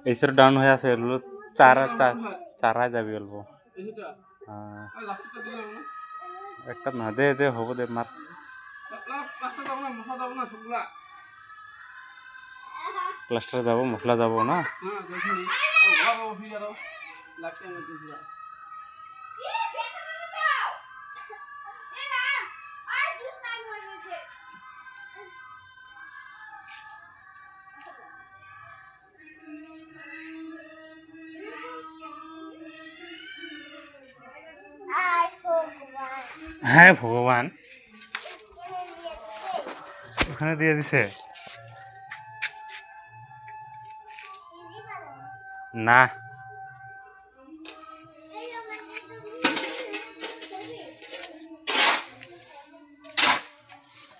এইসব ডাউন হয়ে আছে এগুলো চারায় যাবি অল্প একটা না দে দে হব দে মার প্লাস্টার যাব মশলা যাব না হ্যাঁ ভগবান ওখানে দিয়ে দিছে না